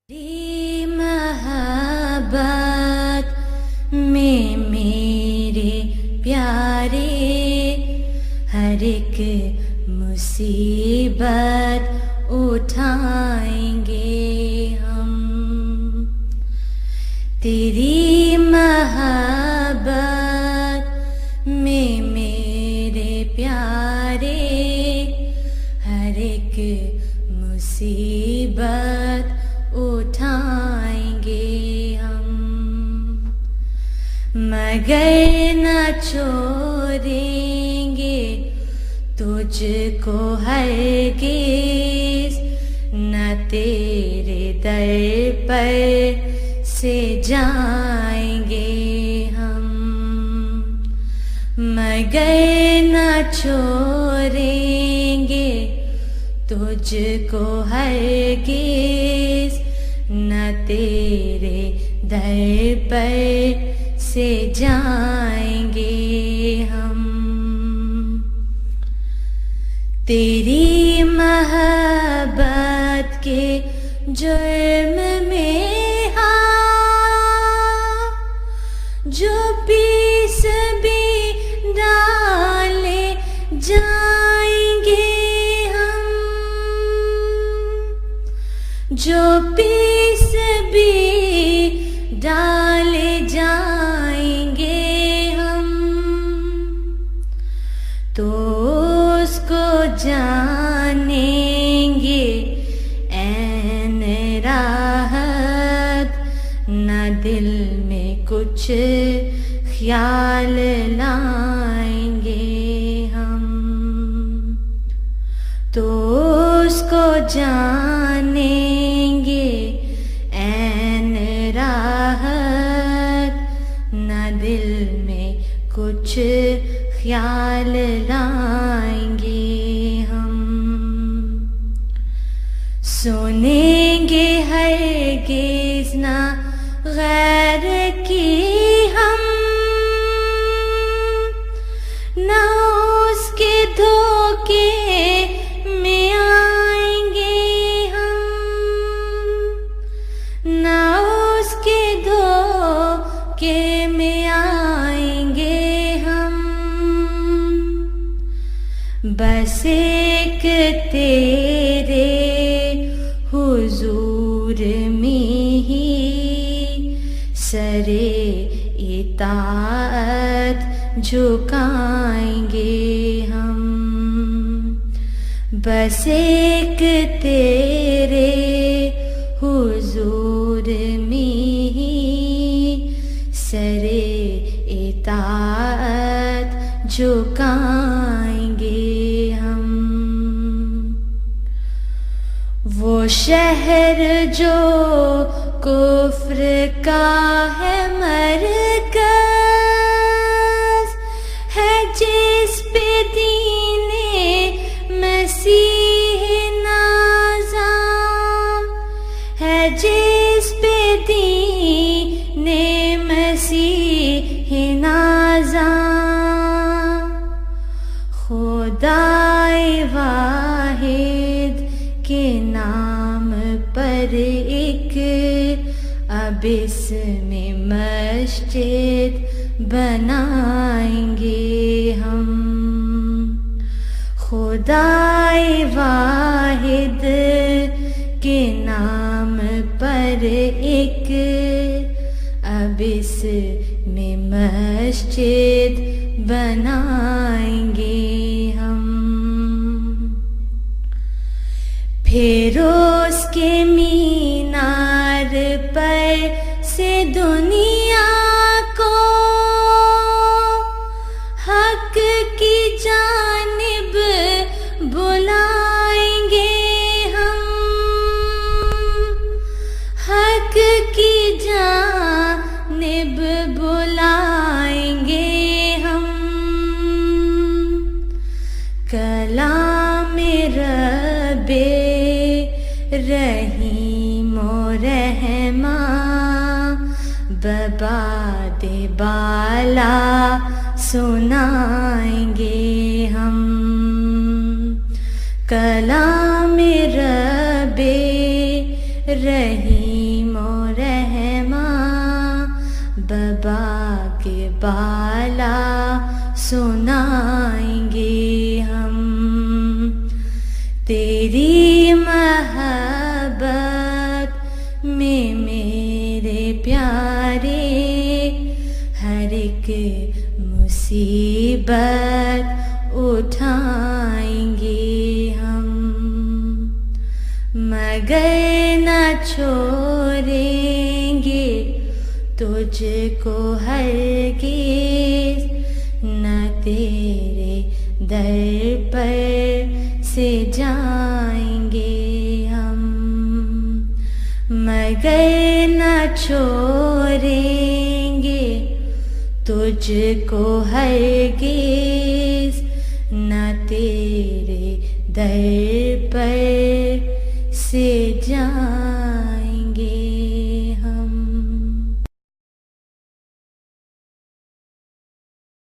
تیری محبت میں میرے پیارے ہر ایک مصیبت اٹھائیں گے ہم. تیری محبت میں میرے پیارے ہر ایک مصیبت اٹھائیں گے ہم. مگر نہ چھوڑیں گے تجھ کو ہرگز، نہ تیرے در پر سے جائیں گے ہم. مگر نہ چھوڑیں گے تجھ کو ہرگز، نہ تیرے در پر سے جائیں گے ہم. تیری محبت کے جرم میں جو پیس بھی ڈالے جائیں گے ہم، جو پیس بھی ڈالے جائیں گے ہم، تو اس کو جانیں گے عین راحت، نہ دل میں کچھ خیال لائیں گے ہم. تو اس کو جانیں گے عین راحت، نہ دل میں کچھ خیال لائیں گے ہم. سنیں گے ہرگز نہ غیر کی ہم، نہ اس کے دھوکے میں آئیں گے ہم، نہ اس کے دھوکے میں آئیں گے ہم. بس ایک تیرے حضور میں ہی سرے اطاعت جھکائیں گے ہم. بس ایک تیرے حضور میں ہی سرے اطاعت جھکائیں گے ہم. وہ شہر جو کفر کا ہے مرکز ہے، جس پہ دین مسیح نازاں ہے، جس پہ دین مسیح نازاں. خدائے واحد کے نام پر ایک اب اس میں مسجد بنائیں گے ہم. خدائے واحد کے نام پر ایک اب اس میں مسجد بنائیں گے ہم. پھر اس کے مینار پر سے دنیا کو حق کی جانب بلائیں گے ہم، حق کی جانب بلائیں گے ہم. کلام رب رحیم و رحماں بباد بالا سنائیں گے ہم. کلام رب رحیم رحیم و رحماں بابا کے بالا سنائیں گے ہم، تیری محبت میں میرے پیارے ہر ایک مصیبت اٹھائیں گے ہم، مگر نہ چھوڑیں گے تجھ کو ہرگز، نہ تیرے در پر سے جائیں گے ہم، مگر نہ چھوڑیں گے تجھ کو ہرگز، نہ تیرے در پر سے